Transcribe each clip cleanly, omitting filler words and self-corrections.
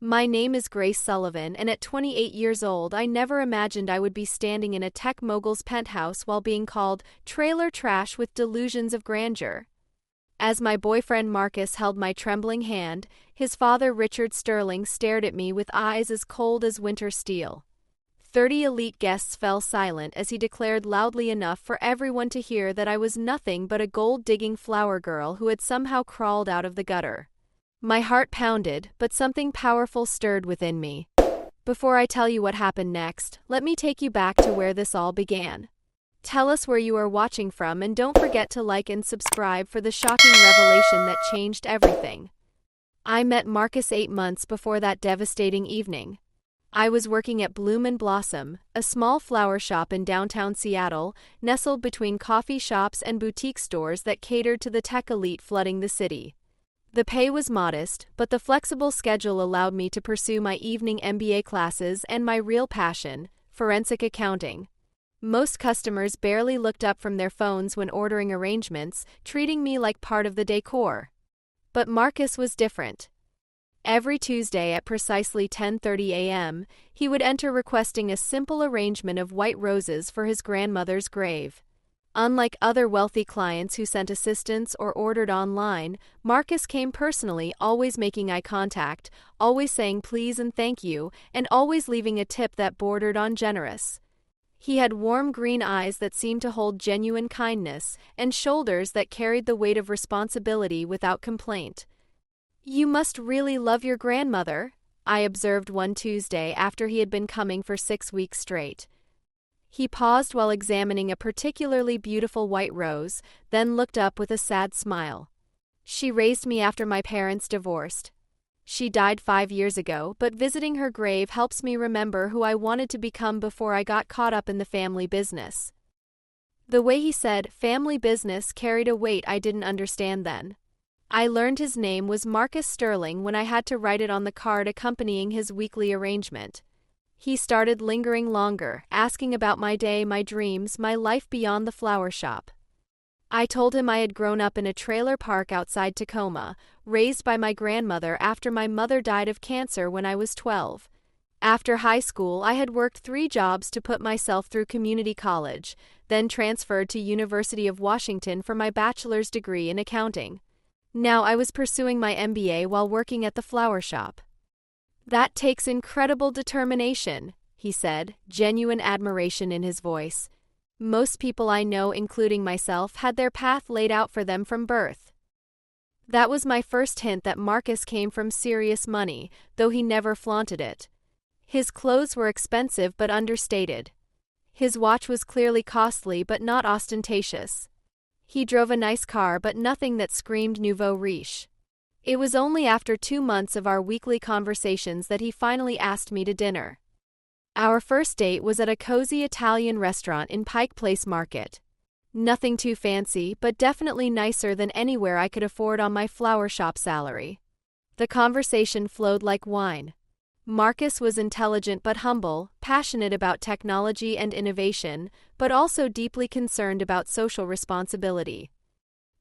My name is Grace Sullivan, and at 28 years old, I never imagined I would be standing in a tech mogul's penthouse while being called trailer trash with delusions of grandeur. As my boyfriend Marcus held my trembling hand, his father Richard Sterling stared at me with eyes as cold as winter steel. 30 elite guests fell silent as he declared loudly enough for everyone to hear that I was nothing but a gold-digging flower girl who had somehow crawled out of the gutter. My heart pounded, but something powerful stirred within me. Before I tell you what happened next, let me take you back to where this all began. Tell us where you are watching from, and don't forget to like and subscribe for the shocking revelation that changed everything. I met Marcus 8 months before that devastating evening. I was working at Bloom and Blossom, a small flower shop in downtown Seattle, nestled between coffee shops and boutique stores that catered to the tech elite flooding the city. The pay was modest, but the flexible schedule allowed me to pursue my evening MBA classes and my real passion, forensic accounting. Most customers barely looked up from their phones when ordering arrangements, treating me like part of the decor. But Marcus was different. Every Tuesday at precisely 10:30 a.m., he would enter requesting a simple arrangement of white roses for his grandmother's grave. Unlike other wealthy clients who sent assistance or ordered online, Marcus came personally, always making eye contact, always saying please and thank you, and always leaving a tip that bordered on generous. He had warm green eyes that seemed to hold genuine kindness, and shoulders that carried the weight of responsibility without complaint. "You must really love your grandmother," I observed one Tuesday after he had been coming for 6 weeks straight. He paused while examining a particularly beautiful white rose, then looked up with a sad smile. "She raised me after my parents divorced. She died 5 years ago, but visiting her grave helps me remember who I wanted to become before I got caught up in the family business." The way he said family business carried a weight I didn't understand then. I learned his name was Marcus Sterling when I had to write it on the card accompanying his weekly arrangement. He started lingering longer, asking about my day, my dreams, my life beyond the flower shop. I told him I had grown up in a trailer park outside Tacoma, raised by my grandmother after my mother died of cancer when I was 12. After high school, I had worked 3 jobs to put myself through community college, then transferred to University of Washington for my bachelor's degree in accounting. Now I was pursuing my MBA while working at the flower shop. "That takes incredible determination," he said, genuine admiration in his voice. "Most people I know, including myself, had their path laid out for them from birth." That was my first hint that Marcus came from serious money, though he never flaunted it. His clothes were expensive but understated. His watch was clearly costly but not ostentatious. He drove a nice car, but nothing that screamed nouveau riche. It was only after 2 months of our weekly conversations that he finally asked me to dinner. Our first date was at a cozy Italian restaurant in Pike Place Market. Nothing too fancy, but definitely nicer than anywhere I could afford on my flower shop salary. The conversation flowed like wine. Marcus was intelligent but humble, passionate about technology and innovation, but also deeply concerned about social responsibility.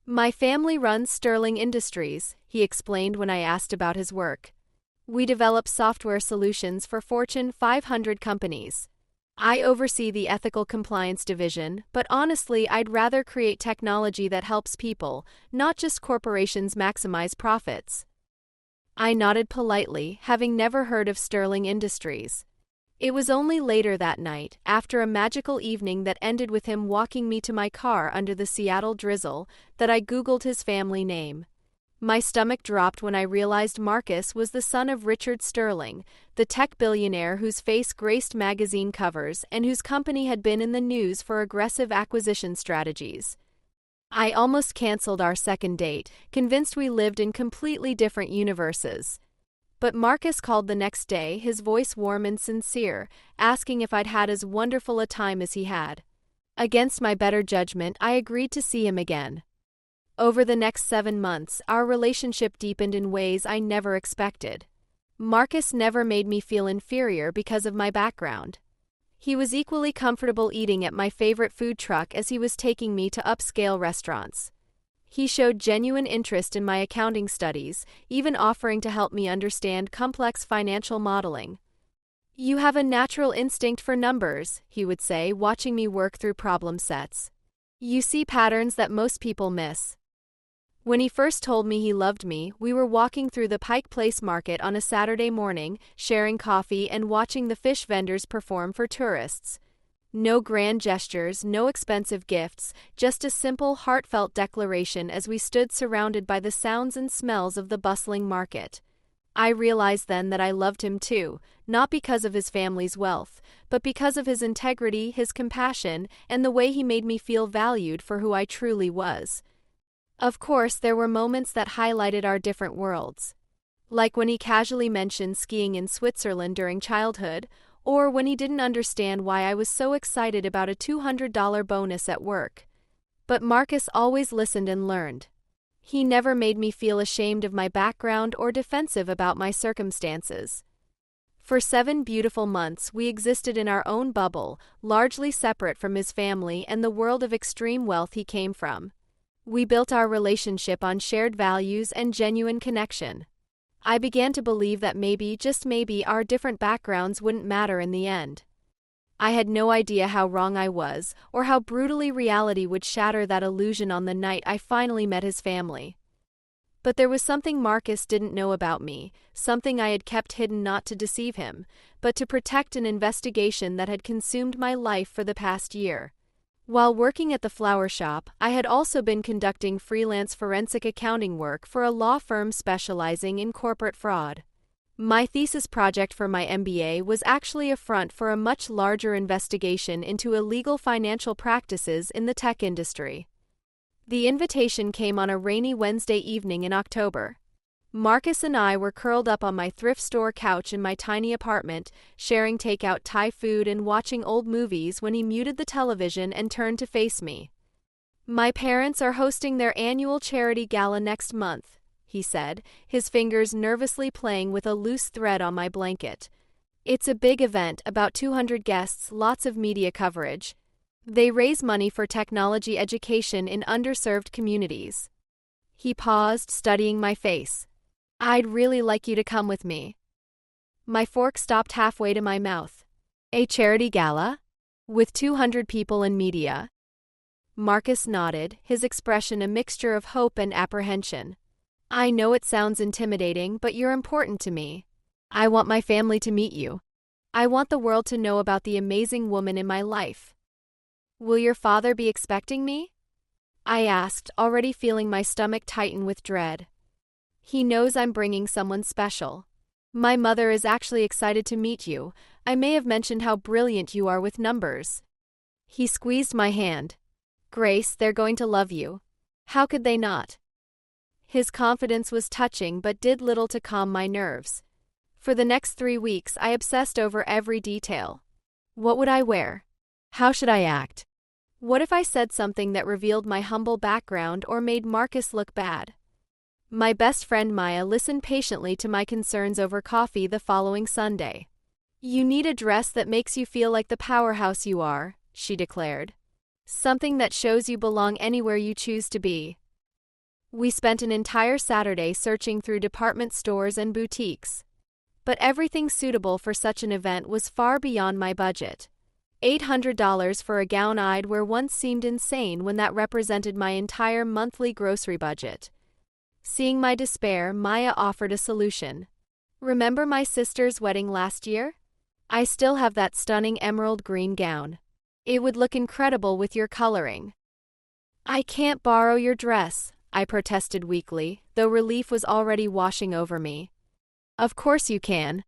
"My family runs Sterling Industries," he explained when I asked about his work. "We develop software solutions for Fortune 500 companies. I oversee the ethical compliance division, but honestly, I'd rather create technology that helps people, not just corporations maximize profits." I nodded politely, having never heard of Sterling Industries. It was only later that night, after a magical evening that ended with him walking me to my car under the Seattle drizzle, that I Googled his family name. My stomach dropped when I realized Marcus was the son of Richard Sterling, the tech billionaire whose face graced magazine covers and whose company had been in the news for aggressive acquisition strategies. I almost canceled our second date, convinced we lived in completely different universes. But Marcus called the next day, his voice warm and sincere, asking if I'd had as wonderful a time as he had. Against my better judgment, I agreed to see him again. Over the next 7 months, our relationship deepened in ways I never expected. Marcus never made me feel inferior because of my background. He was equally comfortable eating at my favorite food truck as he was taking me to upscale restaurants. He showed genuine interest in my accounting studies, even offering to help me understand complex financial modeling. "You have a natural instinct for numbers," he would say, watching me work through problem sets. "You see patterns that most people miss." When he first told me he loved me, we were walking through the Pike Place Market on a Saturday morning, sharing coffee and watching the fish vendors perform for tourists. No grand gestures, no expensive gifts, just a simple, heartfelt declaration as we stood surrounded by the sounds and smells of the bustling market. I realized then that I loved him too, not because of his family's wealth, but because of his integrity, his compassion, and the way he made me feel valued for who I truly was. Of course, there were moments that highlighted our different worlds. Like when he casually mentioned skiing in Switzerland during childhood, or when he didn't understand why I was so excited about a $200 bonus at work. But Marcus always listened and learned. He never made me feel ashamed of my background or defensive about my circumstances. For 7 beautiful months, we existed in our own bubble, largely separate from his family and the world of extreme wealth he came from. We built our relationship on shared values and genuine connection. I began to believe that maybe, just maybe, our different backgrounds wouldn't matter in the end. I had no idea how wrong I was, or how brutally reality would shatter that illusion on the night I finally met his family. But there was something Marcus didn't know about me, something I had kept hidden not to deceive him, but to protect an investigation that had consumed my life for the past year. While working at the flower shop, I had also been conducting freelance forensic accounting work for a law firm specializing in corporate fraud. My thesis project for my MBA was actually a front for a much larger investigation into illegal financial practices in the tech industry. The invitation came on a rainy Wednesday evening in October. Marcus and I were curled up on my thrift store couch in my tiny apartment, sharing takeout Thai food and watching old movies when he muted the television and turned to face me. "My parents are hosting their annual charity gala next month," he said, his fingers nervously playing with a loose thread on my blanket. "It's a big event, about 200 guests, lots of media coverage. They raise money for technology education in underserved communities." He paused, studying my face. "I'd really like you to come with me." My fork stopped halfway to my mouth. "A charity gala? With 200 people in media?" Marcus nodded, his expression a mixture of hope and apprehension. "I know it sounds intimidating, but you're important to me. I want my family to meet you. I want the world to know about the amazing woman in my life." "Will your father be expecting me?" I asked, already feeling my stomach tighten with dread. "He knows I'm bringing someone special. My mother is actually excited to meet you. I may have mentioned how brilliant you are with numbers." He squeezed my hand. "Grace, they're going to love you. How could they not?" His confidence was touching but did little to calm my nerves. For the next 3 weeks, I obsessed over every detail. What would I wear? How should I act? What if I said something that revealed my humble background or made Marcus look bad? My best friend Maya listened patiently to my concerns over coffee the following Sunday. "You need a dress that makes you feel like the powerhouse you are," she declared. "Something that shows you belong anywhere you choose to be." We spent an entire Saturday searching through department stores and boutiques. But everything suitable for such an event was far beyond my budget. $800 for a gown I'd wear once seemed insane when that represented my entire monthly grocery budget. Seeing my despair, Maya offered a solution. "Remember my sister's wedding last year? I still have that stunning emerald green gown. It would look incredible with your coloring." "I can't borrow your dress," I protested weakly, though relief was already washing over me. "Of course you can.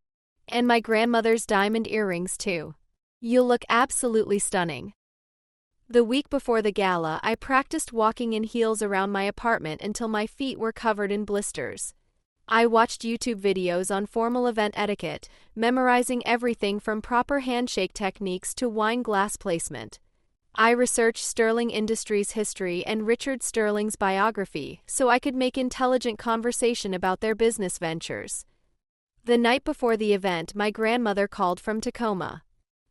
And my grandmother's diamond earrings too. You'll look absolutely stunning." The week before the gala, I practiced walking in heels around my apartment until my feet were covered in blisters. I watched YouTube videos on formal event etiquette, memorizing everything from proper handshake techniques to wine glass placement. I researched Sterling Industries' history and Richard Sterling's biography so I could make intelligent conversation about their business ventures. The night before the event, my grandmother called from Tacoma.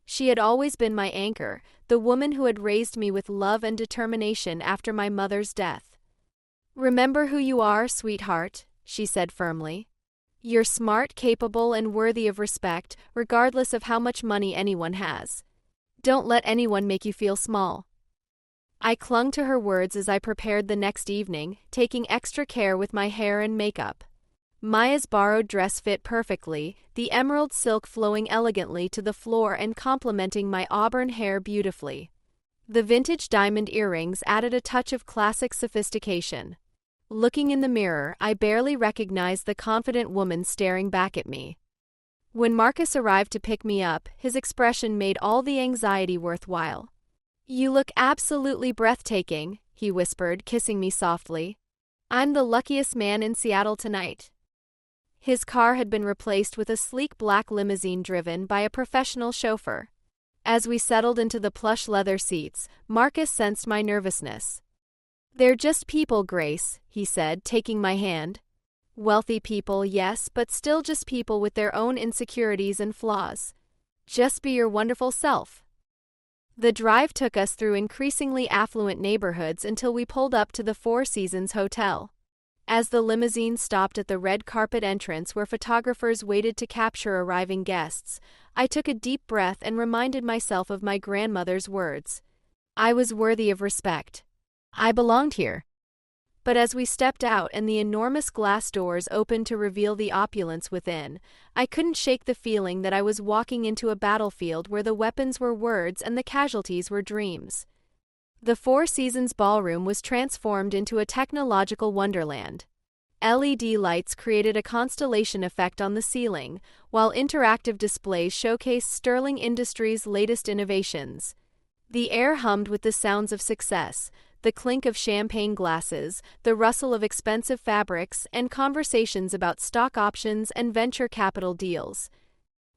She had always been my anchor, the woman who had raised me with love and determination after my mother's death. Remember who you are, sweetheart, she said firmly. You're smart, capable, and worthy of respect, regardless of how much money anyone has. Don't let anyone make you feel small. I clung to her words as I prepared the next evening, taking extra care with my hair and makeup. Maya's borrowed dress fit perfectly, the emerald silk flowing elegantly to the floor and complementing my auburn hair beautifully. The vintage diamond earrings added a touch of classic sophistication. Looking in the mirror, I barely recognized the confident woman staring back at me. When Marcus arrived to pick me up, his expression made all the anxiety worthwhile. You look absolutely breathtaking, he whispered, kissing me softly. I'm the luckiest man in Seattle tonight. His car had been replaced with a sleek black limousine driven by a professional chauffeur. As we settled into the plush leather seats, Marcus sensed my nervousness. They're just people, Grace, he said, taking my hand. Wealthy people, yes, but still just people with their own insecurities and flaws. Just be your wonderful self. The drive took us through increasingly affluent neighborhoods until we pulled up to the Four Seasons Hotel. As the limousine stopped at the red carpet entrance where photographers waited to capture arriving guests, I took a deep breath and reminded myself of my grandmother's words. I was worthy of respect. I belonged here. But as we stepped out and the enormous glass doors opened to reveal the opulence within, I couldn't shake the feeling that I was walking into a battlefield where the weapons were words and the casualties were dreams. The Four Seasons ballroom was transformed into a technological wonderland. LED lights created a constellation effect on the ceiling, while interactive displays showcased Sterling Industries' latest innovations. The air hummed with the sounds of success, the clink of champagne glasses, the rustle of expensive fabrics, and conversations about stock options and venture capital deals.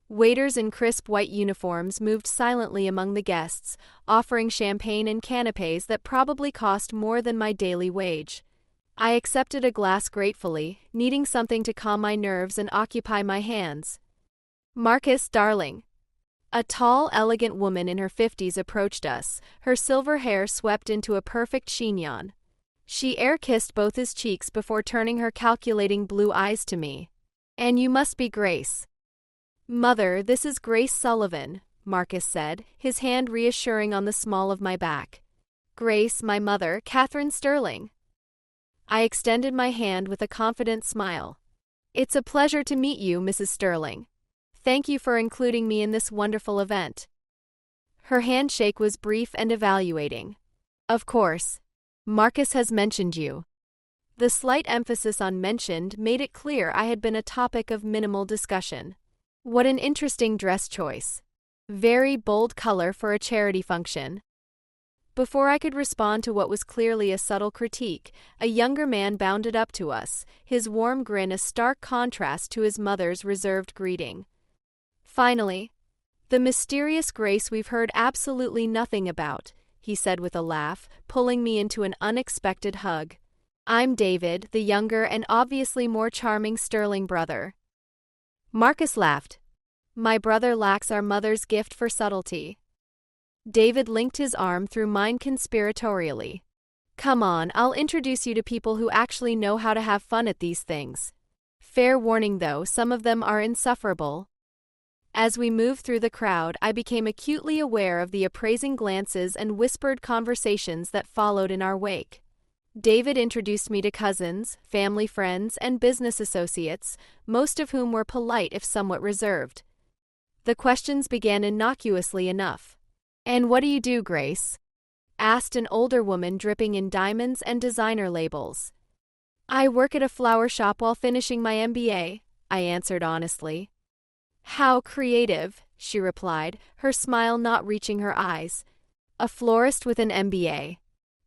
Waiters in crisp white uniforms moved silently among the guests, offering champagne and canapés that probably cost more than my daily wage. I accepted a glass gratefully, needing something to calm my nerves and occupy my hands. Marcus, darling. A tall, elegant woman in her 50s approached us, her silver hair swept into a perfect chignon. She air-kissed both his cheeks before turning her calculating blue eyes to me. And you must be Grace. Mother, this is Grace Sullivan, Marcus said, his hand reassuring on the small of my back. Grace, my mother, Catherine Sterling. I extended my hand with a confident smile. It's a pleasure to meet you, Mrs. Sterling. Thank you for including me in this wonderful event. Her handshake was brief and evaluating. Of course. Marcus has mentioned you. The slight emphasis on mentioned made it clear I had been a topic of minimal discussion. What an interesting dress choice. Very bold color for a charity function. Before I could respond to what was clearly a subtle critique, a younger man bounded up to us, his warm grin a stark contrast to his mother's reserved greeting. Finally, the mysterious Grace we've heard absolutely nothing about, he said with a laugh, pulling me into an unexpected hug. I'm David, the younger and obviously more charming Sterling brother. Marcus laughed. My brother lacks our mother's gift for subtlety. David linked his arm through mine conspiratorially. Come on, I'll introduce you to people who actually know how to have fun at these things. Fair warning though, some of them are insufferable. As we moved through the crowd, I became acutely aware of the appraising glances and whispered conversations that followed in our wake. David introduced me to cousins, family friends, and business associates, most of whom were polite if somewhat reserved. The questions began innocuously enough. And what do you do, Grace? Asked an older woman dripping in diamonds and designer labels. I work at a flower shop while finishing my MBA, I answered honestly. How creative, she replied, her smile not reaching her eyes. A florist with an MBA.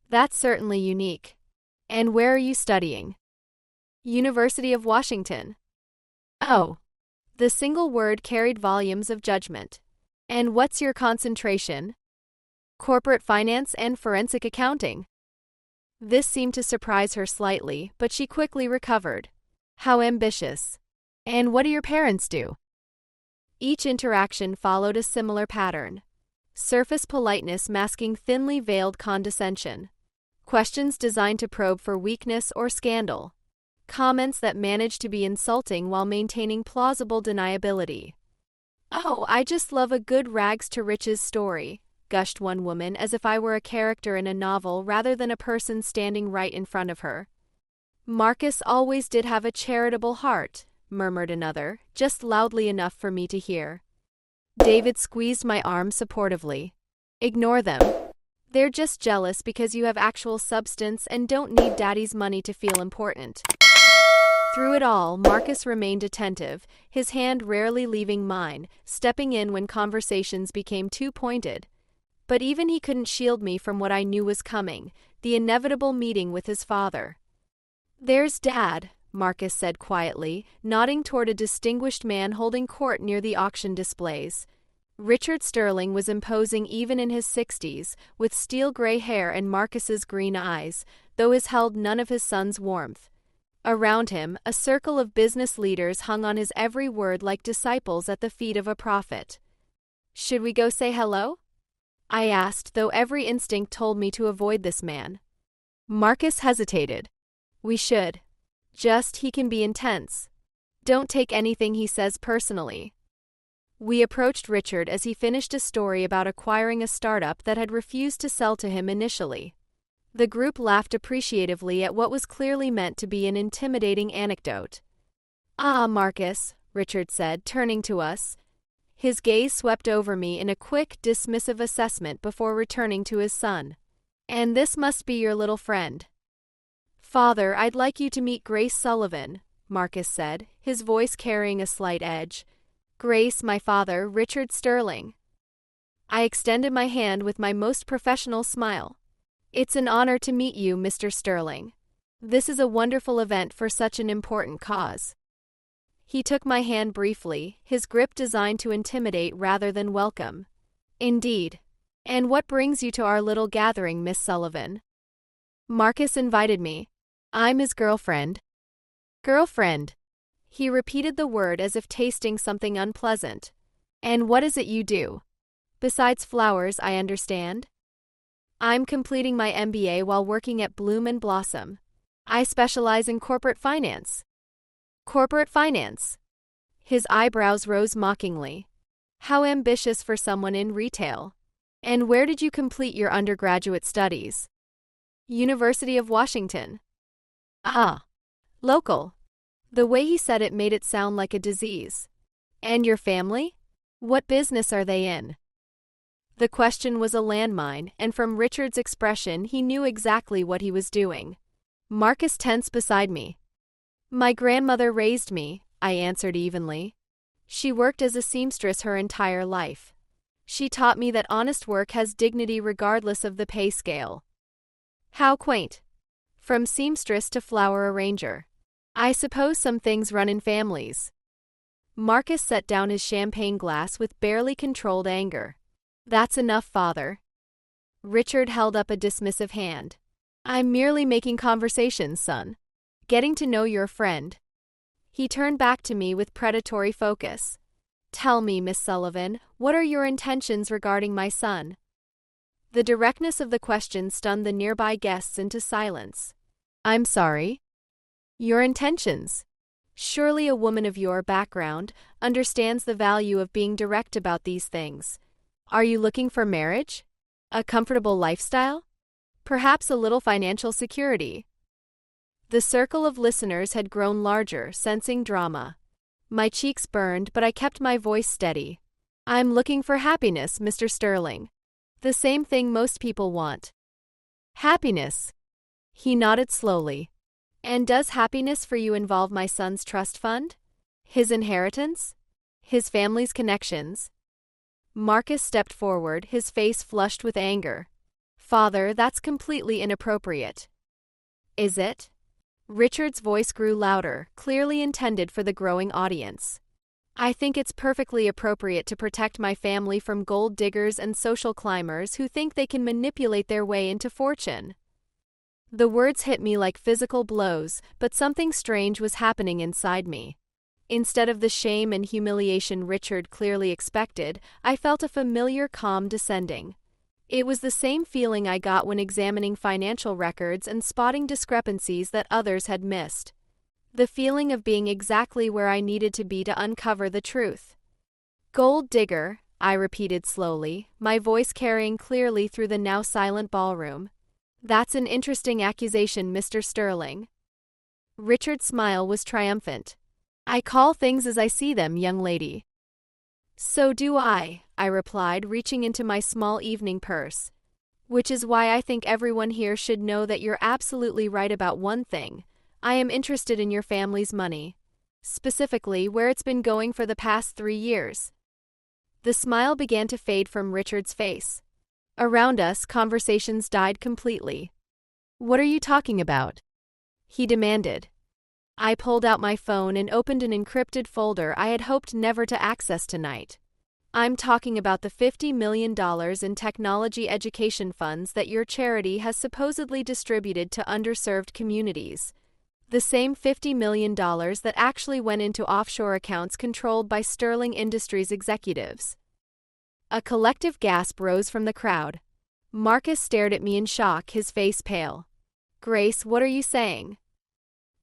That's certainly unique. And where are you studying? University of Washington. Oh. The single word carried volumes of judgment. And what's your concentration? Corporate finance and forensic accounting. This seemed to surprise her slightly, but she quickly recovered. How ambitious. And what do your parents do? Each interaction followed a similar pattern. Surface politeness masking thinly veiled condescension. Questions designed to probe for weakness or scandal. Comments that manage to be insulting while maintaining plausible deniability. "Oh, I just love a good rags to riches story," gushed one woman as if I were a character in a novel rather than a person standing right in front of her. "Marcus always did have a charitable heart," murmured another, just loudly enough for me to hear. David squeezed my arm supportively. "Ignore them. They're just jealous because you have actual substance and don't need daddy's money to feel important." Through it all, Marcus remained attentive, his hand rarely leaving mine, stepping in when conversations became too pointed. But even he couldn't shield me from what I knew was coming, the inevitable meeting with his father. "There's Dad," Marcus said quietly, nodding toward a distinguished man holding court near the auction displays. Richard Sterling was imposing even in his 60s, with steel-gray hair and Marcus's green eyes, though his held none of his son's warmth. Around him, a circle of business leaders hung on his every word like disciples at the feet of a prophet. "Should we go say hello?" I asked, though every instinct told me to avoid this man. Marcus hesitated. "We should. Just, he can be intense. Don't take anything he says personally." We approached Richard as he finished a story about acquiring a startup that had refused to sell to him initially. The group laughed appreciatively at what was clearly meant to be an intimidating anecdote. "Ah, Marcus," Richard said, turning to us. His gaze swept over me in a quick, dismissive assessment before returning to his son. "And this must be your little friend." "Father, I'd like you to meet Grace Sullivan," Marcus said, his voice carrying a slight edge. "Grace, my father, Richard Sterling." I extended my hand with my most professional smile. "It's an honor to meet you, Mr. Sterling. This is a wonderful event for such an important cause." He took my hand briefly, his grip designed to intimidate rather than welcome. "Indeed. And what brings you to our little gathering, Miss Sullivan?" "Marcus invited me. I'm his girlfriend." "Girlfriend?" He repeated the word as if tasting something unpleasant. "And what is it you do? Besides flowers, I understand." "I'm completing my MBA while working at Bloom and Blossom. I specialize in corporate finance." "Corporate finance?" His eyebrows rose mockingly. "How ambitious for someone in retail. And where did you complete your undergraduate studies?" "University of Washington." "Ah, local." The way he said it made it sound like a disease. "And your family? What business are they in?" The question was a landmine, and from Richard's expression he knew exactly what he was doing. Marcus tensed beside me. "My grandmother raised me," I answered evenly. "She worked as a seamstress her entire life. She taught me that honest work has dignity regardless of the pay scale." "How quaint. From seamstress to flower arranger. I suppose some things run in families." Marcus set down his champagne glass with barely controlled anger. "That's enough, father." Richard held up a dismissive hand. "I'm merely making conversation, son. Getting to know your friend." He turned back to me with predatory focus. "Tell me, Miss Sullivan, what are your intentions regarding my son?" The directness of the question stunned the nearby guests into silence. "I'm sorry?" "Your intentions. Surely a woman of your background understands the value of being direct about these things. Are you looking for marriage? A comfortable lifestyle? Perhaps a little financial security?" The circle of listeners had grown larger, sensing drama. My cheeks burned, but I kept my voice steady. "I'm looking for happiness, Mr. Sterling. The same thing most people want." "Happiness?" He nodded slowly. "And does happiness for you involve my son's trust fund? His inheritance? His family's connections?" Marcus stepped forward, his face flushed with anger. "Father, that's completely inappropriate." "Is it?" Richard's voice grew louder, clearly intended for the growing audience. "I think it's perfectly appropriate to protect my family from gold diggers and social climbers who think they can manipulate their way into fortune." The words hit me like physical blows, but something strange was happening inside me. Instead of the shame and humiliation Richard clearly expected, I felt a familiar calm descending. It was the same feeling I got when examining financial records and spotting discrepancies that others had missed. The feeling of being exactly where I needed to be to uncover the truth. Gold digger, I repeated slowly, my voice carrying clearly through the now silent ballroom. That's an interesting accusation, Mr. Sterling. Richard's smile was triumphant. I call things as I see them, young lady. So do I replied, reaching into my small evening purse. Which is why I think everyone here should know that you're absolutely right about one thing. I am interested in your family's money. Specifically, where it's been going for the past 3 years. The smile began to fade from Richard's face. Around us, conversations died completely. What are you talking about? He demanded. I pulled out my phone and opened an encrypted folder I had hoped never to access tonight. I'm talking about the $50 million in technology education funds that your charity has supposedly distributed to underserved communities. The same $50 million that actually went into offshore accounts controlled by Sterling Industries executives. A collective gasp rose from the crowd. Marcus stared at me in shock, his face pale. Grace, what are you saying?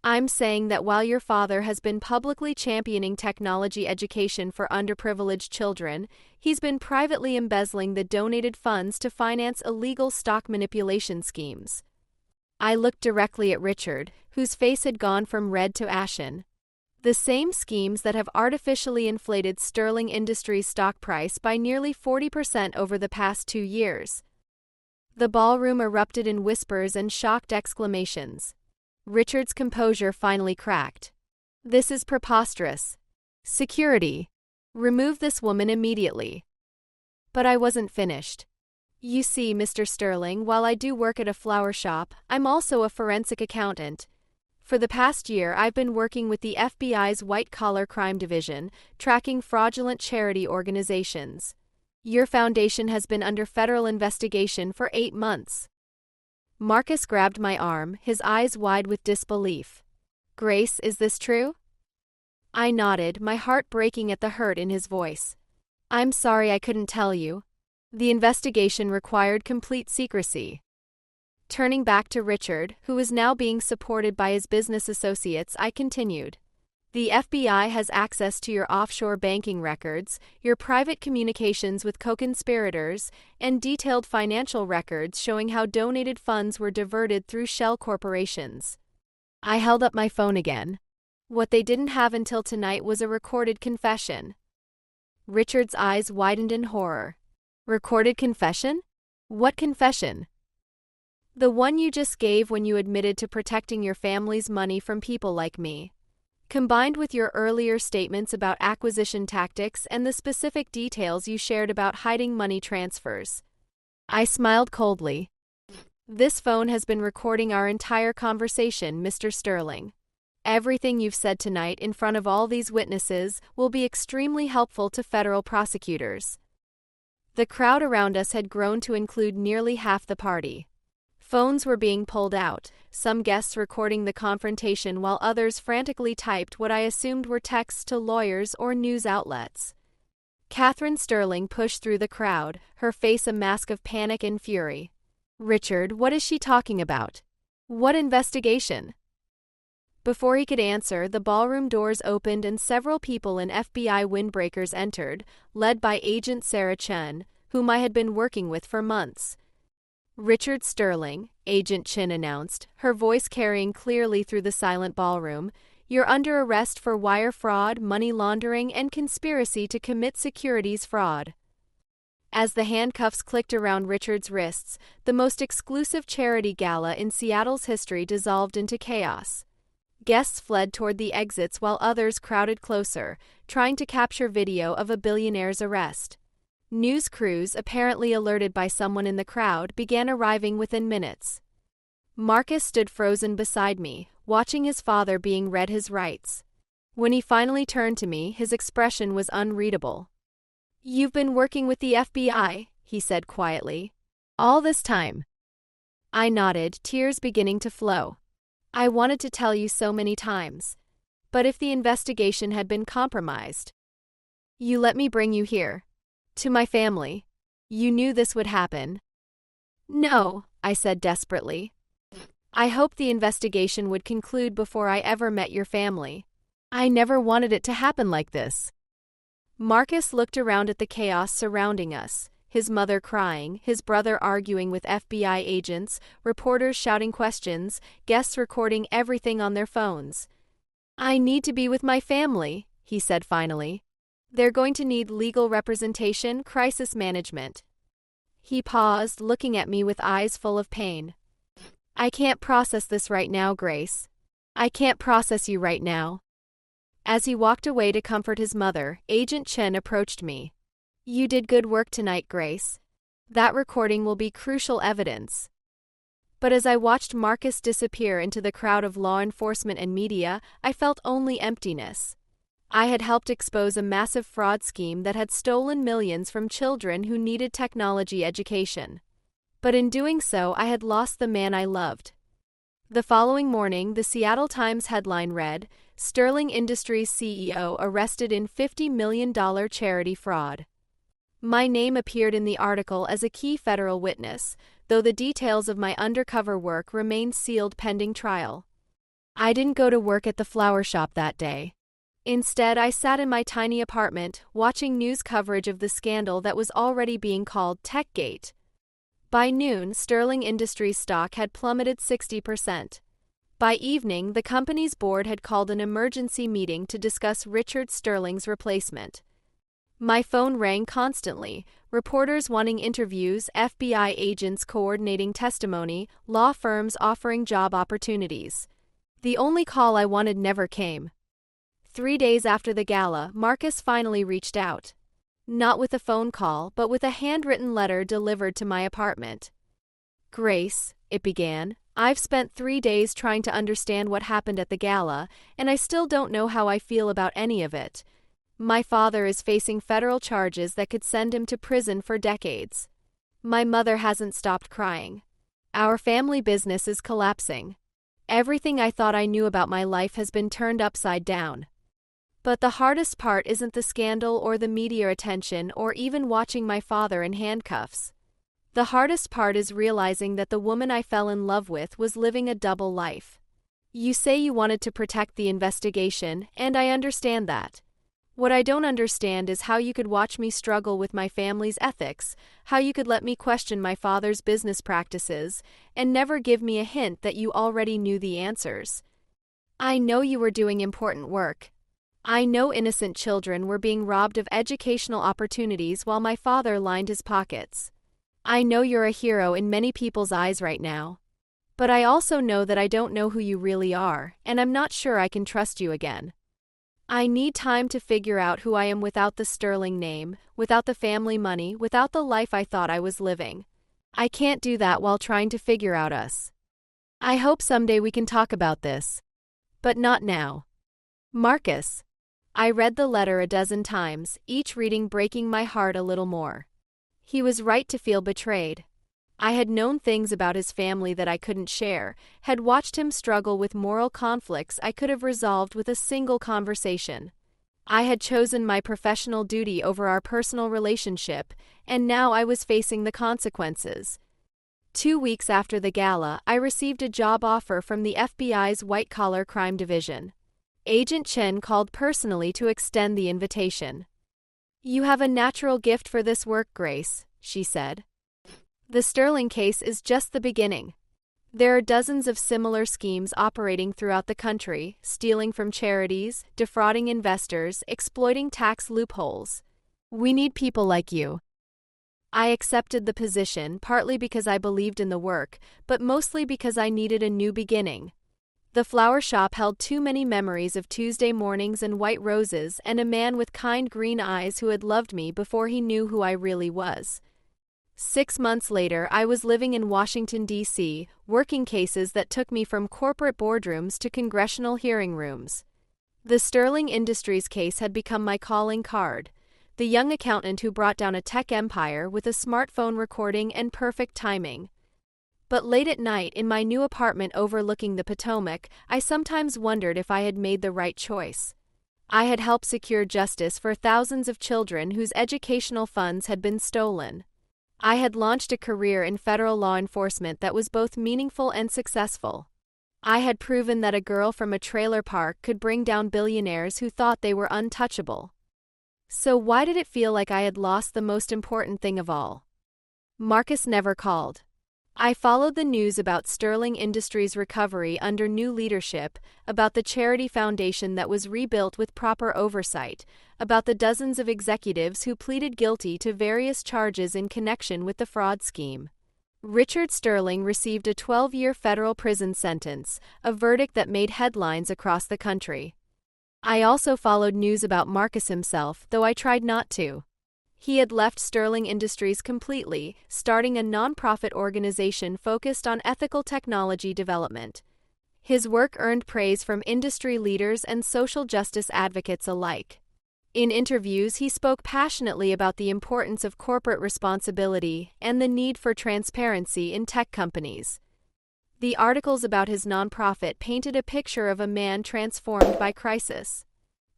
I'm saying that while your father has been publicly championing technology education for underprivileged children, he's been privately embezzling the donated funds to finance illegal stock manipulation schemes. I looked directly at Richard, whose face had gone from red to ashen. The same schemes that have artificially inflated Sterling Industries' stock price by nearly 40% over the past 2 years. The ballroom erupted in whispers and shocked exclamations. Richard's composure finally cracked. This is preposterous. Security. Remove this woman immediately. But I wasn't finished. You see, Mr. Sterling, while I do work at a flower shop, I'm also a forensic accountant. For the past year, I've been working with the FBI's white-collar crime division, tracking fraudulent charity organizations. Your foundation has been under federal investigation for 8 months. Marcus grabbed my arm, his eyes wide with disbelief. Grace, is this true? I nodded, my heart breaking at the hurt in his voice. I'm sorry I couldn't tell you. The investigation required complete secrecy. Turning back to Richard, who was now being supported by his business associates, I continued. The FBI has access to your offshore banking records, your private communications with co-conspirators, and detailed financial records showing how donated funds were diverted through shell corporations. I held up my phone again. What they didn't have until tonight was a recorded confession. Richard's eyes widened in horror. Recorded confession? What confession? The one you just gave when you admitted to protecting your family's money from people like me. Combined with your earlier statements about acquisition tactics and the specific details you shared about hiding money transfers. I smiled coldly. This phone has been recording our entire conversation, Mr. Sterling. Everything you've said tonight in front of all these witnesses will be extremely helpful to federal prosecutors. The crowd around us had grown to include nearly half the party. Phones were being pulled out, some guests recording the confrontation while others frantically typed what I assumed were texts to lawyers or news outlets. Catherine Sterling pushed through the crowd, her face a mask of panic and fury. Richard, what is she talking about? What investigation? Before he could answer, the ballroom doors opened and several people in FBI windbreakers entered, led by Agent Sarah Chen, whom I had been working with for months. Richard Sterling, Agent Chen announced, her voice carrying clearly through the silent ballroom, you're under arrest for wire fraud, money laundering, and conspiracy to commit securities fraud. As the handcuffs clicked around Richard's wrists, the most exclusive charity gala in Seattle's history dissolved into chaos. Guests fled toward the exits while others crowded closer, trying to capture video of a billionaire's arrest. News crews, apparently alerted by someone in the crowd, began arriving within minutes. Marcus stood frozen beside me, watching his father being read his rights. When he finally turned to me, his expression was unreadable. You've been working with the FBI, he said quietly. All this time. I nodded, tears beginning to flow. I wanted to tell you so many times. But if the investigation had been compromised. You let me bring you here. To my family. You knew this would happen. No, I said desperately. I hoped the investigation would conclude before I ever met your family. I never wanted it to happen like this. Marcus looked around at the chaos surrounding us, his mother crying, his brother arguing with FBI agents, reporters shouting questions, guests recording everything on their phones. I need to be with my family, he said finally. They're going to need legal representation, crisis management. He paused, looking at me with eyes full of pain. I can't process this right now, Grace. I can't process you right now. As he walked away to comfort his mother, Agent Chen approached me. You did good work tonight, Grace. That recording will be crucial evidence. But as I watched Marcus disappear into the crowd of law enforcement and media, I felt only emptiness. I had helped expose a massive fraud scheme that had stolen millions from children who needed technology education. But in doing so, I had lost the man I loved. The following morning, the Seattle Times headline read, Sterling Industries CEO arrested in $50 million charity fraud. My name appeared in the article as a key federal witness, though the details of my undercover work remained sealed pending trial. I didn't go to work at the flower shop that day. Instead, I sat in my tiny apartment, watching news coverage of the scandal that was already being called Techgate. By noon, Sterling Industries stock had plummeted 60%. By evening, the company's board had called an emergency meeting to discuss Richard Sterling's replacement. My phone rang constantly, reporters wanting interviews, FBI agents coordinating testimony, law firms offering job opportunities. The only call I wanted never came. 3 days after the gala, Marcus finally reached out. Not with a phone call, but with a handwritten letter delivered to my apartment. Grace, it began, I've spent 3 days trying to understand what happened at the gala, and I still don't know how I feel about any of it. My father is facing federal charges that could send him to prison for decades. My mother hasn't stopped crying. Our family business is collapsing. Everything I thought I knew about my life has been turned upside down. But the hardest part isn't the scandal or the media attention or even watching my father in handcuffs. The hardest part is realizing that the woman I fell in love with was living a double life. You say you wanted to protect the investigation, and I understand that. What I don't understand is how you could watch me struggle with my family's ethics, how you could let me question my father's business practices, and never give me a hint that you already knew the answers. I know you were doing important work. I know innocent children were being robbed of educational opportunities while my father lined his pockets. I know you're a hero in many people's eyes right now. But I also know that I don't know who you really are, and I'm not sure I can trust you again. I need time to figure out who I am without the Sterling name, without the family money, without the life I thought I was living. I can't do that while trying to figure out us. I hope someday we can talk about this. But not now. Marcus. I read the letter a dozen times, each reading breaking my heart a little more. He was right to feel betrayed. I had known things about his family that I couldn't share, had watched him struggle with moral conflicts I could have resolved with a single conversation. I had chosen my professional duty over our personal relationship, and now I was facing the consequences. 2 weeks after the gala, I received a job offer from the FBI's white-collar crime division. Agent Chen called personally to extend the invitation. You have a natural gift for this work, Grace, she said. The Sterling case is just the beginning. There are dozens of similar schemes operating throughout the country, stealing from charities, defrauding investors, exploiting tax loopholes. We need people like you. I accepted the position partly because I believed in the work, but mostly because I needed a new beginning. The flower shop held too many memories of Tuesday mornings and white roses and a man with kind green eyes who had loved me before he knew who I really was. 6 months later, I was living in Washington, D.C., working cases that took me from corporate boardrooms to congressional hearing rooms. The Sterling Industries case had become my calling card, the young accountant who brought down a tech empire with a smartphone recording and perfect timing. But late at night, in my new apartment overlooking the Potomac, I sometimes wondered if I had made the right choice. I had helped secure justice for thousands of children whose educational funds had been stolen. I had launched a career in federal law enforcement that was both meaningful and successful. I had proven that a girl from a trailer park could bring down billionaires who thought they were untouchable. So why did it feel like I had lost the most important thing of all? Marcus never called. I followed the news about Sterling Industries' recovery under new leadership, about the charity foundation that was rebuilt with proper oversight, about the dozens of executives who pleaded guilty to various charges in connection with the fraud scheme. Richard Sterling received a 12-year federal prison sentence, a verdict that made headlines across the country. I also followed news about Marcus himself, though I tried not to. He had left Sterling Industries completely, starting a nonprofit organization focused on ethical technology development. His work earned praise from industry leaders and social justice advocates alike. In interviews, he spoke passionately about the importance of corporate responsibility and the need for transparency in tech companies. The articles about his nonprofit painted a picture of a man transformed by crisis.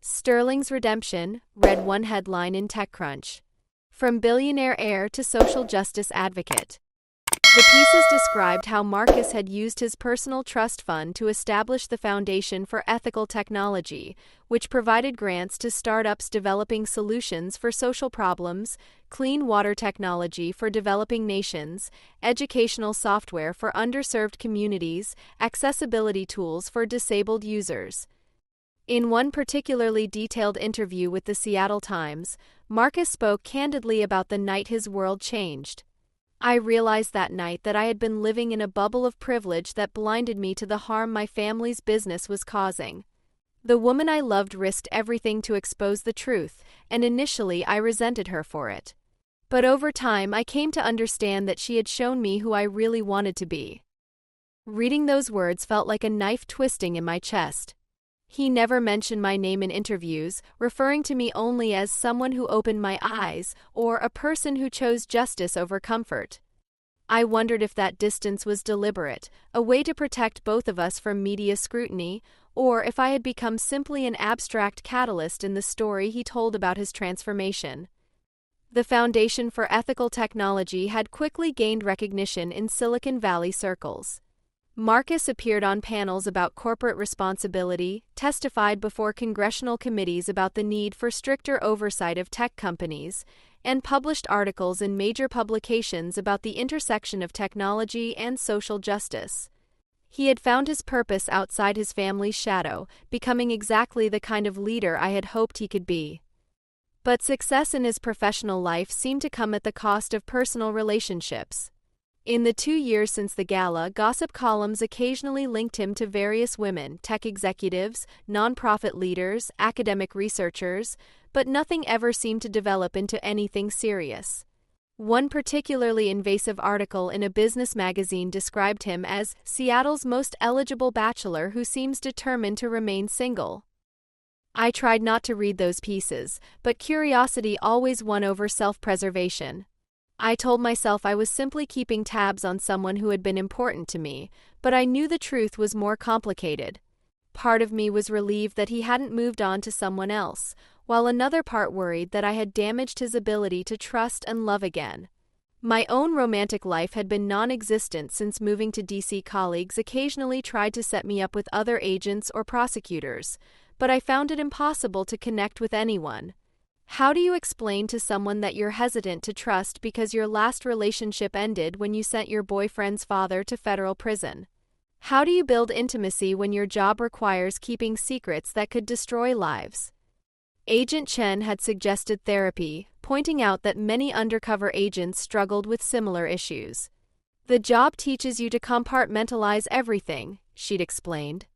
Sterling's redemption, read one headline in TechCrunch. From billionaire heir to social justice advocate. The pieces described how Marcus had used his personal trust fund to establish the Foundation for Ethical Technology, which provided grants to startups developing solutions for social problems, clean water technology for developing nations, educational software for underserved communities, accessibility tools for disabled users. In one particularly detailed interview with the Seattle Times, Marcus spoke candidly about the night his world changed. I realized that night that I had been living in a bubble of privilege that blinded me to the harm my family's business was causing. The woman I loved risked everything to expose the truth, and initially I resented her for it. But over time I came to understand that she had shown me who I really wanted to be. Reading those words felt like a knife twisting in my chest. He never mentioned my name in interviews, referring to me only as someone who opened my eyes or a person who chose justice over comfort. I wondered if that distance was deliberate, a way to protect both of us from media scrutiny, or if I had become simply an abstract catalyst in the story he told about his transformation. The Foundation for Ethical Technology had quickly gained recognition in Silicon Valley circles. Marcus appeared on panels about corporate responsibility, testified before congressional committees about the need for stricter oversight of tech companies, and published articles in major publications about the intersection of technology and social justice. He had found his purpose outside his family's shadow, becoming exactly the kind of leader I had hoped he could be. But success in his professional life seemed to come at the cost of personal relationships. In the 2 years since the Gala, gossip columns occasionally linked him to various women, tech executives, nonprofit leaders, academic researchers, but nothing ever seemed to develop into anything serious. One particularly invasive article in a business magazine described him as Seattle's most eligible bachelor who seems determined to remain single. I tried not to read those pieces, but curiosity always won over self-preservation. I told myself I was simply keeping tabs on someone who had been important to me, but I knew the truth was more complicated. Part of me was relieved that he hadn't moved on to someone else, while another part worried that I had damaged his ability to trust and love again. My own romantic life had been non-existent since moving to DC. Colleagues occasionally tried to set me up with other agents or prosecutors, but I found it impossible to connect with anyone. How do you explain to someone that you're hesitant to trust because your last relationship ended when you sent your boyfriend's father to federal prison? How do you build intimacy when your job requires keeping secrets that could destroy lives? Agent Chen had suggested therapy, pointing out that many undercover agents struggled with similar issues. The job teaches you to compartmentalize everything, she'd explained.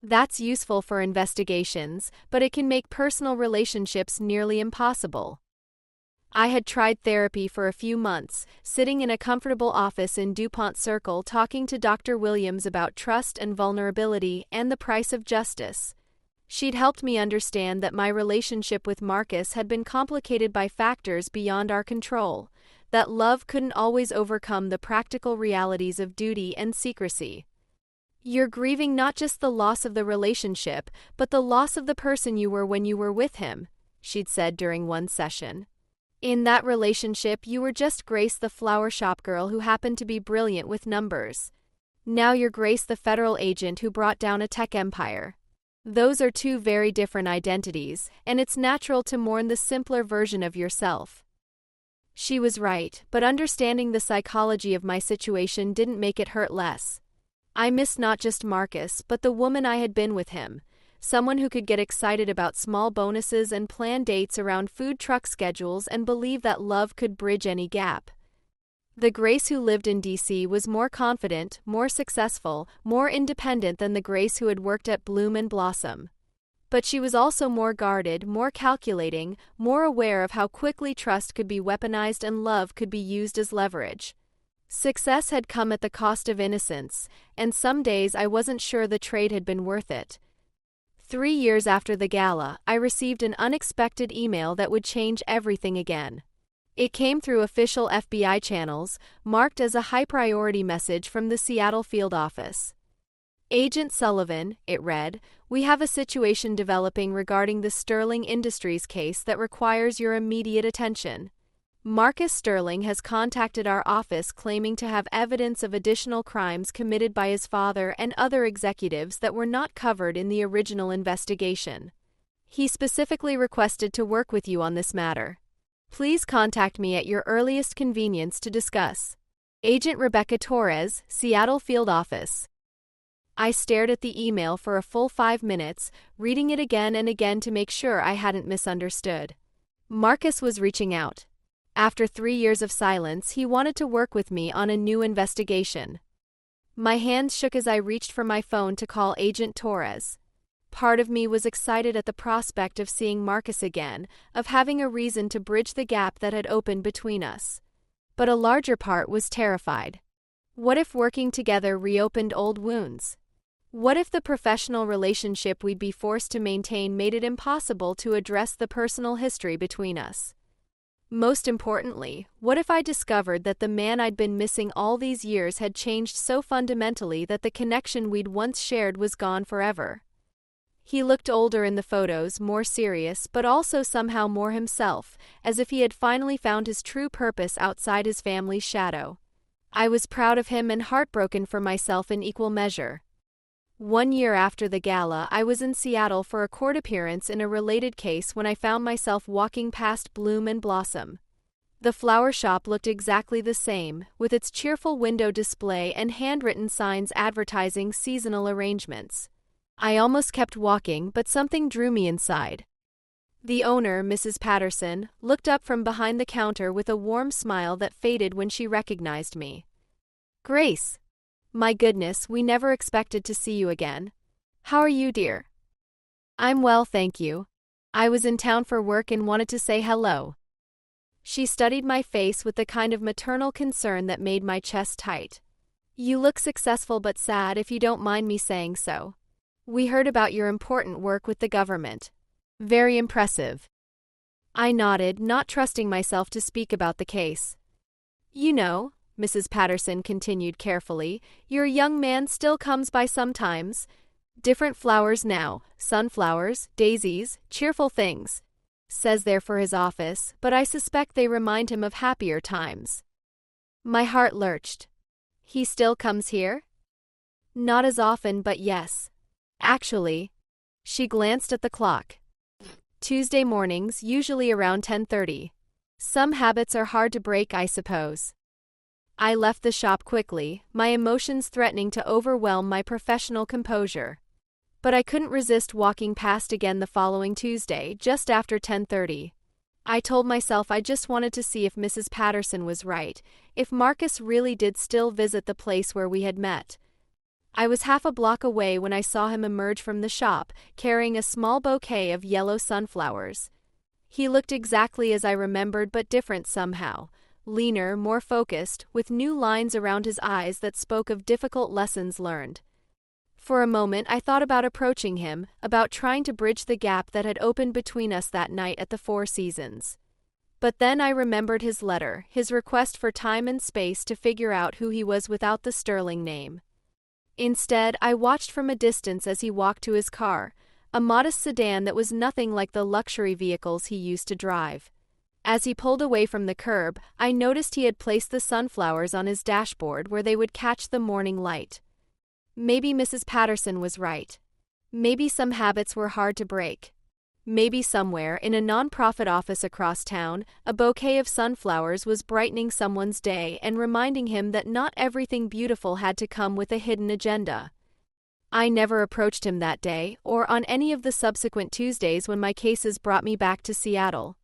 That's useful for investigations, but it can make personal relationships nearly impossible. I had tried therapy for a few months, sitting in a comfortable office in DuPont Circle talking to Dr. Williams about trust and vulnerability and the price of justice. She'd helped me understand that my relationship with Marcus had been complicated by factors beyond our control, that love couldn't always overcome the practical realities of duty and secrecy. You're grieving not just the loss of the relationship, but the loss of the person you were when you were with him, she'd said during one session. In that relationship, you were just Grace, the flower shop girl who happened to be brilliant with numbers. Now you're Grace, the federal agent who brought down a tech empire. Those are two very different identities, and it's natural to mourn the simpler version of yourself. She was right, but understanding the psychology of my situation didn't make it hurt less. I missed not just Marcus, but the woman I had been with him, someone who could get excited about small bonuses and plan dates around food truck schedules and believe that love could bridge any gap. The Grace who lived in D.C. was more confident, more successful, more independent than the Grace who had worked at Bloom and Blossom. But she was also more guarded, more calculating, more aware of how quickly trust could be weaponized and love could be used as leverage. Success had come at the cost of innocence, and some days I wasn't sure the trade had been worth it. 3 years after the gala, I received an unexpected email that would change everything again. It came through official FBI channels, marked as a high-priority message from the Seattle field office. Agent Sullivan, it read, we have a situation developing regarding the Sterling Industries case that requires your immediate attention. Marcus Sterling has contacted our office claiming to have evidence of additional crimes committed by his father and other executives that were not covered in the original investigation. He specifically requested to work with you on this matter. Please contact me at your earliest convenience to discuss. Agent Rebecca Torres, Seattle Field Office. I stared at the email for a full 5 minutes, reading it again and again to make sure I hadn't misunderstood. Marcus was reaching out. After 3 years of silence, he wanted to work with me on a new investigation. My hands shook as I reached for my phone to call Agent Torres. Part of me was excited at the prospect of seeing Marcus again, of having a reason to bridge the gap that had opened between us. But a larger part was terrified. What if working together reopened old wounds? What if the professional relationship we'd be forced to maintain made it impossible to address the personal history between us? Most importantly, what if I discovered that the man I'd been missing all these years had changed so fundamentally that the connection we'd once shared was gone forever? He looked older in the photos, more serious, but also somehow more himself, as if he had finally found his true purpose outside his family's shadow. I was proud of him and heartbroken for myself in equal measure. 1 year after the gala, I was in Seattle for a court appearance in a related case when I found myself walking past Bloom and Blossom. The flower shop looked exactly the same, with its cheerful window display and handwritten signs advertising seasonal arrangements. I almost kept walking, but something drew me inside. The owner, Mrs. Patterson, looked up from behind the counter with a warm smile that faded when she recognized me. Grace! My goodness, we never expected to see you again. How are you, dear? I'm well, thank you. I was in town for work and wanted to say hello. She studied my face with the kind of maternal concern that made my chest tight. You look successful but sad, if you don't mind me saying so. We heard about your important work with the government. Very impressive. I nodded, not trusting myself to speak about the case. You know, Mrs. Patterson continued carefully, your young man still comes by sometimes. Different flowers now, sunflowers, daisies, cheerful things. Says they're for his office, but I suspect they remind him of happier times. My heart lurched. He still comes here? Not as often, but yes. Actually, she glanced at the clock. Tuesday mornings, usually around 10:30. Some habits are hard to break, I suppose. I left the shop quickly, my emotions threatening to overwhelm my professional composure. But I couldn't resist walking past again the following Tuesday, just after 10:30. I told myself I just wanted to see if Mrs. Patterson was right, if Marcus really did still visit the place where we had met. I was half a block away when I saw him emerge from the shop, carrying a small bouquet of yellow sunflowers. He looked exactly as I remembered, but different somehow. Leaner, more focused, with new lines around his eyes that spoke of difficult lessons learned. For a moment I thought about approaching him, about trying to bridge the gap that had opened between us that night at the Four Seasons. But then I remembered his letter, his request for time and space to figure out who he was without the Sterling name. Instead, I watched from a distance as he walked to his car, a modest sedan that was nothing like the luxury vehicles he used to drive. As he pulled away from the curb, I noticed he had placed the sunflowers on his dashboard where they would catch the morning light. Maybe Mrs. Patterson was right. Maybe some habits were hard to break. Maybe somewhere, in a nonprofit office across town, a bouquet of sunflowers was brightening someone's day and reminding him that not everything beautiful had to come with a hidden agenda. I never approached him that day, or on any of the subsequent Tuesdays when my cases brought me back to Seattle.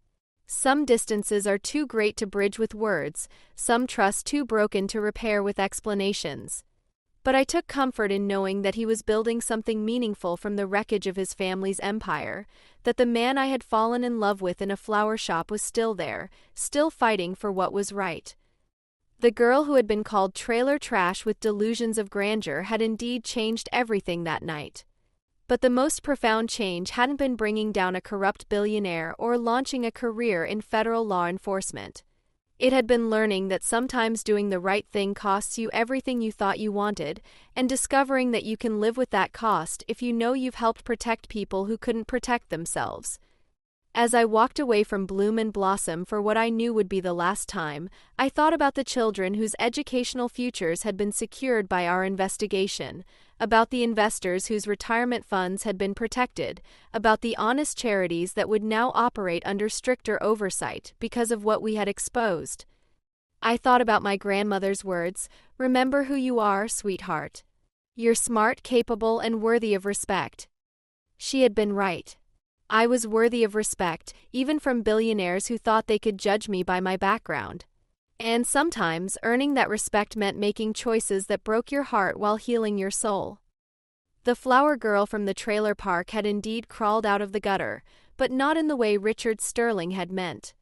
Some distances are too great to bridge with words, some trust too broken to repair with explanations. But I took comfort in knowing that he was building something meaningful from the wreckage of his family's empire, that the man I had fallen in love with in a flower shop was still there, still fighting for what was right. The girl who had been called trailer trash with delusions of grandeur had indeed changed everything that night. But the most profound change hadn't been bringing down a corrupt billionaire or launching a career in federal law enforcement. It had been learning that sometimes doing the right thing costs you everything you thought you wanted, and discovering that you can live with that cost if you know you've helped protect people who couldn't protect themselves. As I walked away from Bloom and Blossom for what I knew would be the last time, I thought about the children whose educational futures had been secured by our investigation, about the investors whose retirement funds had been protected, about the honest charities that would now operate under stricter oversight because of what we had exposed. I thought about my grandmother's words, "Remember who you are, sweetheart. You're smart, capable, and worthy of respect." She had been right. I was worthy of respect, even from billionaires who thought they could judge me by my background. And sometimes, earning that respect meant making choices that broke your heart while healing your soul. The flower girl from the trailer park had indeed crawled out of the gutter, but not in the way Richard Sterling had meant.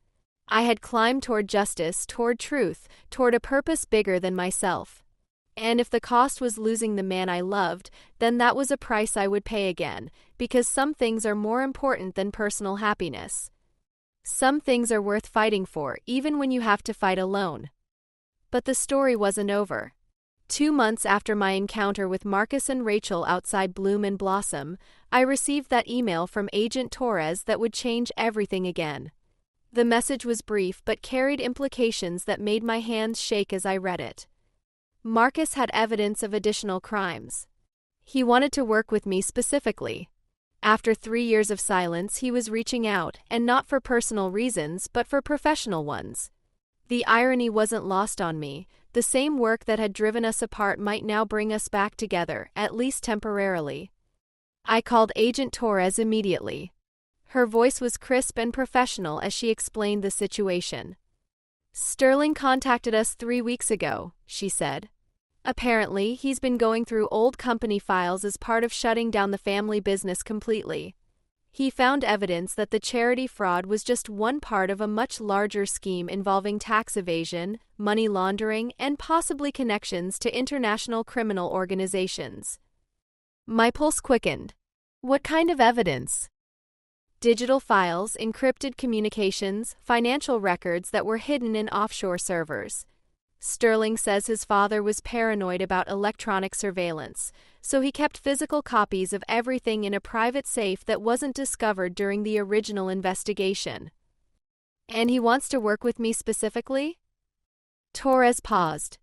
I had climbed toward justice, toward truth, toward a purpose bigger than myself. And if the cost was losing the man I loved, then that was a price I would pay again, because some things are more important than personal happiness. Some things are worth fighting for, even when you have to fight alone. But the story wasn't over. 2 months after my encounter with Marcus and Rachel outside Bloom and Blossom, I received that email from Agent Torres that would change everything again. The message was brief but carried implications that made my hands shake as I read it. Marcus had evidence of additional crimes. He wanted to work with me specifically. After 3 years of silence, he was reaching out, and not for personal reasons, but for professional ones. The irony wasn't lost on me. The same work that had driven us apart might now bring us back together, at least temporarily. I called Agent Torres immediately. Her voice was crisp and professional as she explained the situation. "Sterling contacted us 3 weeks ago," she said. "Apparently, he's been going through old company files as part of shutting down the family business completely. He found evidence that the charity fraud was just one part of a much larger scheme involving tax evasion, money laundering, and possibly connections to international criminal organizations." My pulse quickened. What kind of evidence? Digital files, encrypted communications, financial records that were hidden in offshore servers. Sterling says his father was paranoid about electronic surveillance, so he kept physical copies of everything in a private safe that wasn't discovered during the original investigation. "And he wants to work with me specifically?" Torres paused.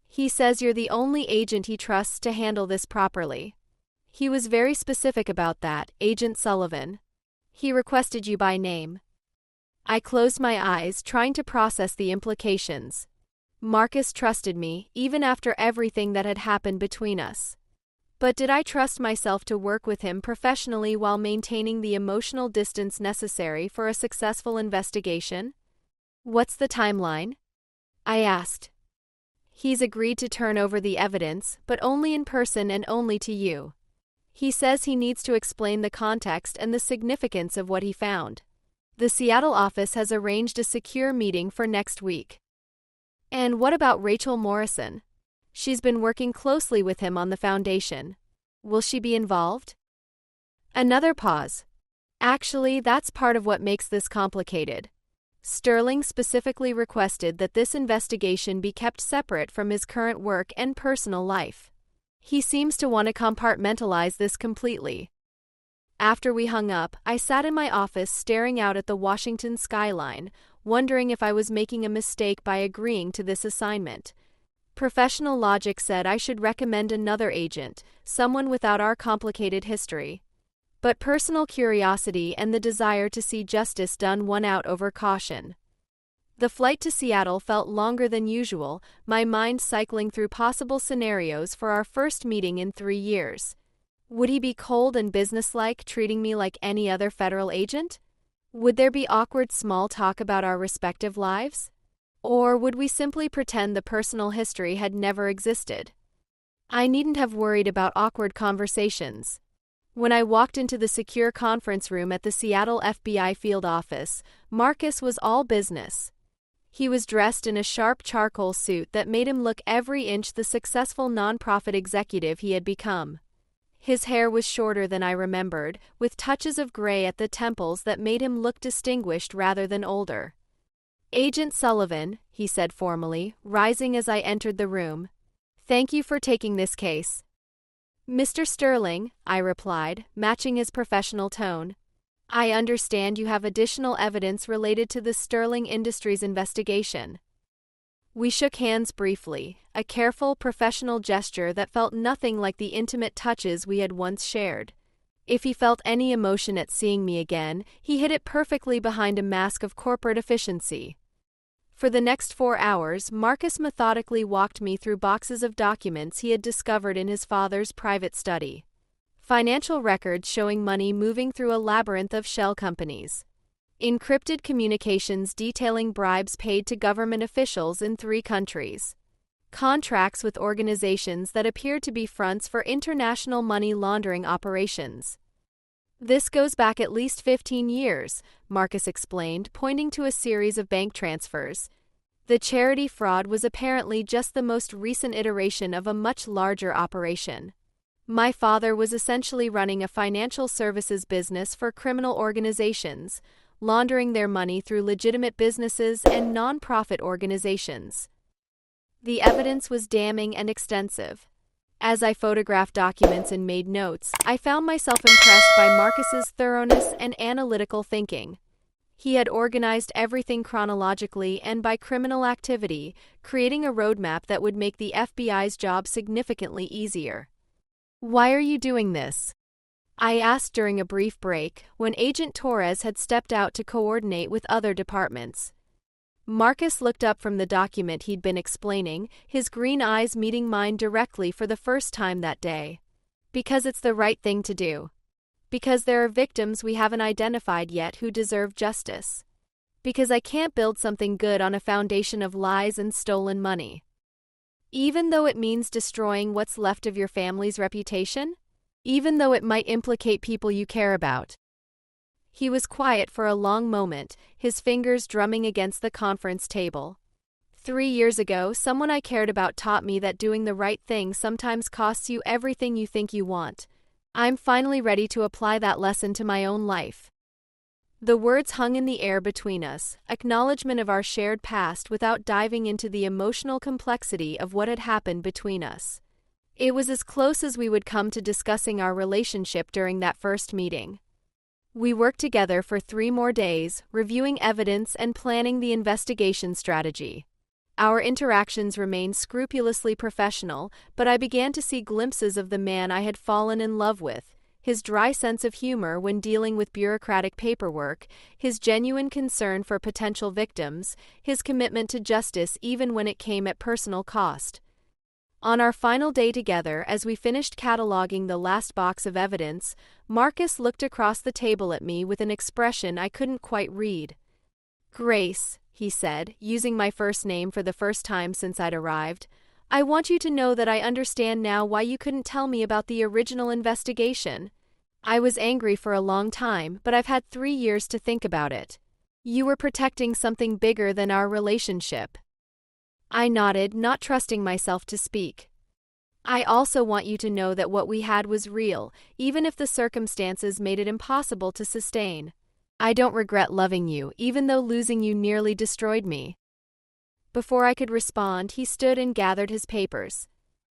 "He says you're the only agent he trusts to handle this properly. He was very specific about that, Agent Sullivan. He requested you by name." I closed my eyes, trying to process the implications. Marcus trusted me, even after everything that had happened between us. But did I trust myself to work with him professionally while maintaining the emotional distance necessary for a successful investigation? "What's the timeline?" I asked. "He's agreed to turn over the evidence, but only in person and only to you. He says he needs to explain the context and the significance of what he found. The Seattle office has arranged a secure meeting for next week." "And what about Rachel Morrison? She's been working closely with him on the foundation. Will she be involved?" Another pause. "Actually, that's part of what makes this complicated. Sterling specifically requested that this investigation be kept separate from his current work and personal life. He seems to want to compartmentalize this completely." After we hung up, I sat in my office staring out at the Washington skyline, wondering if I was making a mistake by agreeing to this assignment. Professional logic said I should recommend another agent, someone without our complicated history. But personal curiosity and the desire to see justice done won out over caution. The flight to Seattle felt longer than usual, my mind cycling through possible scenarios for our first meeting in 3 years. Would he be cold and businesslike, treating me like any other federal agent? Would there be awkward small talk about our respective lives? Or would we simply pretend the personal history had never existed? I needn't have worried about awkward conversations. When I walked into the secure conference room at the Seattle FBI field office, Marcus was all business. He was dressed in a sharp charcoal suit that made him look every inch the successful nonprofit executive he had become. His hair was shorter than I remembered, with touches of gray at the temples that made him look distinguished rather than older. "Agent Sullivan," he said formally, rising as I entered the room. "Thank you for taking this case." "Mr. Sterling," I replied, matching his professional tone. "I understand you have additional evidence related to the Sterling Industries investigation." We shook hands briefly, a careful, professional gesture that felt nothing like the intimate touches we had once shared. If he felt any emotion at seeing me again, he hid it perfectly behind a mask of corporate efficiency. For the next 4 hours, Marcus methodically walked me through boxes of documents he had discovered in his father's private study. Financial records showing money moving through a labyrinth of shell companies. Encrypted communications detailing bribes paid to government officials in 3 countries. Contracts with organizations that appeared to be fronts for international money laundering operations. "This goes back at least 15 years, Marcus explained, pointing to a series of bank transfers. The charity fraud was apparently just the most recent iteration of a much larger operation. My father was essentially running a financial services business for criminal organizations, laundering their money through legitimate businesses and non-profit organizations. The evidence was damning and extensive. As I photographed documents and made notes, I found myself impressed by Marcus's thoroughness and analytical thinking. He had organized everything chronologically and by criminal activity, creating a roadmap that would make the FBI's job significantly easier. "Why are you doing this?" I asked during a brief break, when Agent Torres had stepped out to coordinate with other departments. Marcus looked up from the document he'd been explaining, his green eyes meeting mine directly for the first time that day. "Because it's the right thing to do. Because there are victims we haven't identified yet who deserve justice. Because I can't build something good on a foundation of lies and stolen money. Even though it means destroying what's left of your family's reputation? Even though it might implicate people you care about." He was quiet for a long moment, his fingers drumming against the conference table. 3 years ago, someone I cared about taught me that doing the right thing sometimes costs you everything you think you want. I'm finally ready to apply that lesson to my own life. The words hung in the air between us, acknowledgement of our shared past without diving into the emotional complexity of what had happened between us. It was as close as we would come to discussing our relationship during that first meeting. We worked together for 3 more days, reviewing evidence and planning the investigation strategy. Our interactions remained scrupulously professional, but I began to see glimpses of the man I had fallen in love with, his dry sense of humor when dealing with bureaucratic paperwork, his genuine concern for potential victims, his commitment to justice even when it came at personal cost. On our final day together, as we finished cataloging the last box of evidence, Marcus looked across the table at me with an expression I couldn't quite read. "Grace," he said, using my first name for the first time since I'd arrived, "I want you to know that I understand now why you couldn't tell me about the original investigation. I was angry for a long time, but I've had 3 years to think about it. You were protecting something bigger than our relationship." I nodded, not trusting myself to speak. "I also want you to know that what we had was real, even if the circumstances made it impossible to sustain. I don't regret loving you, even though losing you nearly destroyed me." Before I could respond, he stood and gathered his papers.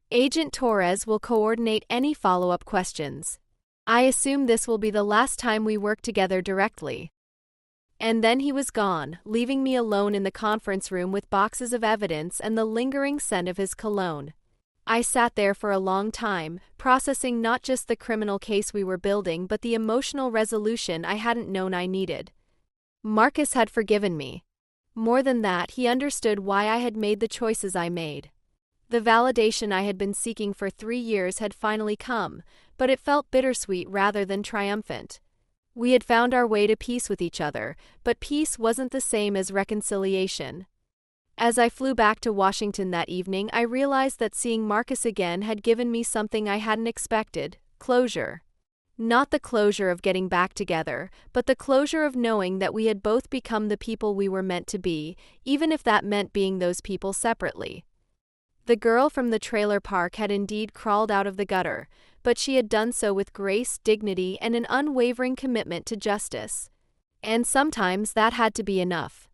"Agent Torres will coordinate any follow-up questions. I assume this will be the last time we work together directly." And then he was gone, leaving me alone in the conference room with boxes of evidence and the lingering scent of his cologne. I sat there for a long time, processing not just the criminal case we were building but the emotional resolution I hadn't known I needed. Marcus had forgiven me. More than that, he understood why I had made the choices I made. The validation I had been seeking for 3 years had finally come, but it felt bittersweet rather than triumphant. We had found our way to peace with each other, but peace wasn't the same as reconciliation. As I flew back to Washington that evening, I realized that seeing Marcus again had given me something I hadn't expected: closure. Not the closure of getting back together, but the closure of knowing that we had both become the people we were meant to be, even if that meant being those people separately. The girl from the trailer park had indeed crawled out of the gutter, but she had done so with grace, dignity, and an unwavering commitment to justice. And sometimes that had to be enough.